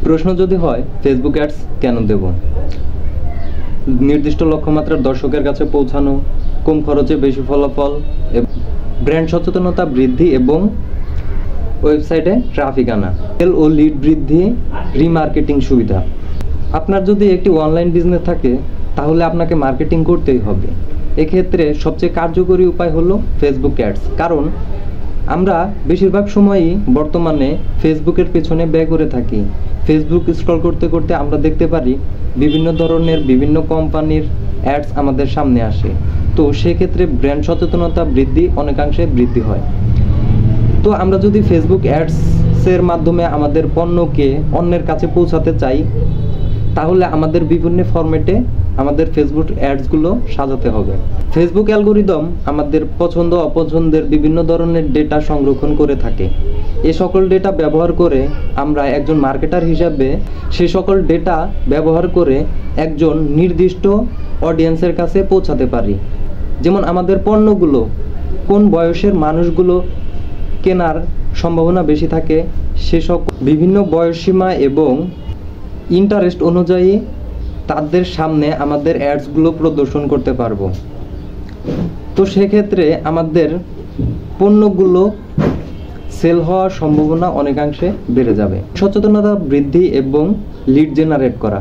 প্রশ্ন যদি হয় ফেসবুক অ্যাডস কেন দেব? নির্দিষ্ট লক্ষ্যমাত্রার দর্শকের কাছে পৌঁছানো, কম খরচে বেশি ফলাফল, ব্র্যান্ড সচেতনতা বৃদ্ধি এবং ওয়েবসাইটে ট্রাফিক আনা, সেল ও লিড বৃদ্ধি, রিমার্কেটিং সুবিধা। আপনার যদি একটি অনলাইন বিজনেস থাকে তাহলে আপনাকে মার্কেটিং করতেই হবে। এক্ষেত্রে সবচেয়ে কার্যকরী উপায় হলো ফেসবুক অ্যাডস, কারণ আমরা বেশিরভাগ সময়ই বর্তমানে ফেসবুকের পেছনে ব্যয় করে থাকি। ফেসবুক স্ক্রল করতে করতে আমরা দেখতে পারি বিভিন্ন ধরনের বিভিন্ন কোম্পানির অ্যাডস আমাদের সামনে আসে। তো সেক্ষেত্রে ব্র্যান্ড সচেতনতা বৃদ্ধি অনেকাংশে বৃদ্ধি হয়। তো আমরা যদি ফেসবুক অ্যাডসের মাধ্যমে আমাদের পণ্যকে অন্যের কাছে পৌঁছাতে চাই তাহলে আমাদের বিভিন্ন ফরম্যাটে আমাদের ফেসবুক অ্যাডসগুলো সাজাতে হবে। ফেসবুক অ্যালগোরিদম আমাদের পছন্দ অপছন্দের বিভিন্ন ধরনের ডেটা সংরক্ষণ করে থাকে। এই সকল ডেটা ব্যবহার করে আমরা একজন মার্কেটার হিসাবে সেই সকল ডেটা ব্যবহার করে একজন নির্দিষ্ট অডিয়েন্সের কাছে পৌঁছাতে পারি। যেমন আমাদের পণ্যগুলো কোন বয়সের মানুষগুলো কেনার সম্ভাবনা বেশি থাকে, সেসব বিভিন্ন বয়সসীমা এবং ইন্টারেস্ট অনুযায়ী তাদের সামনে আমাদের অ্যাডসগুলো প্রদর্শন করতে পারবো। তো সেক্ষেত্রে আমাদের পণ্যগুলো সেল হওয়ার সম্ভাবনা অনেকাংশে বেড়ে যাবে। সচেতনতা বৃদ্ধি এবং লিড জেনারেট করা।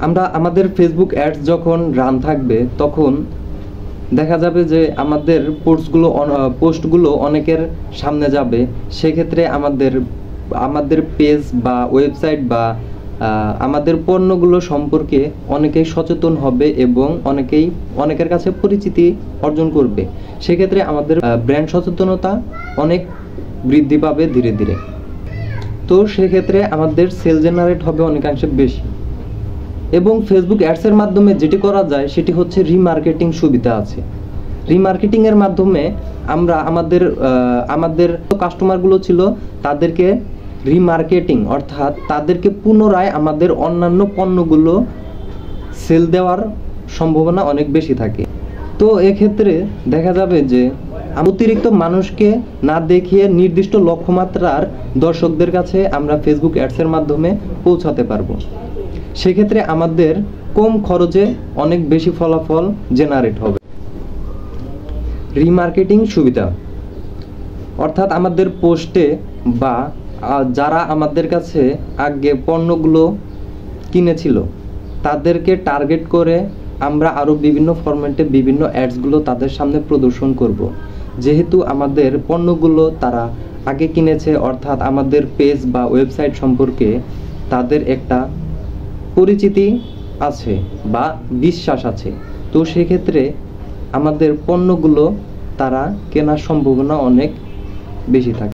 আমরা আমাদের ফেসবুক অ্যাডস যখন রান থাকবে তখন দেখা যাবে যে আমাদের পোস্টগুলো অনেকের সামনে যাবে। সেক্ষেত্রে আমাদের পেজ বা ওয়েবসাইট বা আমাদের পণ্যগুলো সম্পর্কে অনেকেই সচেতন হবে এবং অনেকের কাছে পরিচিতি অর্জন করবে। সেক্ষেত্রে আমাদের ব্র্যান্ড সচেতনতা অনেক বৃদ্ধি পাবে ধীরে ধীরে। তো সেক্ষেত্রে আমাদের সেল জেনারেট হবে অনেকাংশে বেশি। এবং ফেসবুক অ্যাডসের মাধ্যমে যেটি করা যায় সেটি হচ্ছে রিমার্কেটিং সুবিধা আছে। রিমার্কেটিংয়ের মাধ্যমে আমরা আমাদের কাস্টমারগুলো ছিল তাদেরকে রিমার্কেটিং অর্থাৎ তাদেরকে পুনরায় আমাদের অন্যান্য পণ্যগুলো সেল দেওয়ার সম্ভাবনা অনেক বেশি থাকে। তো এক্ষেত্রে দেখা যাবে যে অতিরিক্ত মানুষকে না দেখিয়ে নির্দিষ্ট লক্ষ্যমাত্রার দর্শকদের কাছে আমরা ফেসবুক অ্যাডসের মাধ্যমে পৌঁছাতে পারবো। সেক্ষেত্রে আমাদের কম খরচে অনেক বেশি ফলাফল জেনারেট হবে। রিমার্কেটিং সুবিধা অর্থাৎ আমাদের পোস্টে বা যারা আমাদের কাছে আগে পণ্যগুলো কিনেছিল তাদেরকে টার্গেট করে আমরা আরও বিভিন্ন ফরম্যাটে বিভিন্ন অ্যাডসগুলো তাদের সামনে প্রদর্শন করব। যেহেতু আমাদের পণ্যগুলো তারা আগে কিনেছে, অর্থাৎ আমাদের পেজ বা ওয়েবসাইট সম্পর্কে তাদের একটা পরিচিতি আছে বা বিশ্বাস আছে। তো সেক্ষেত্রে আমাদের পণ্যগুলো তারা কেনার সম্ভাবনা অনেক বেশি থাকে।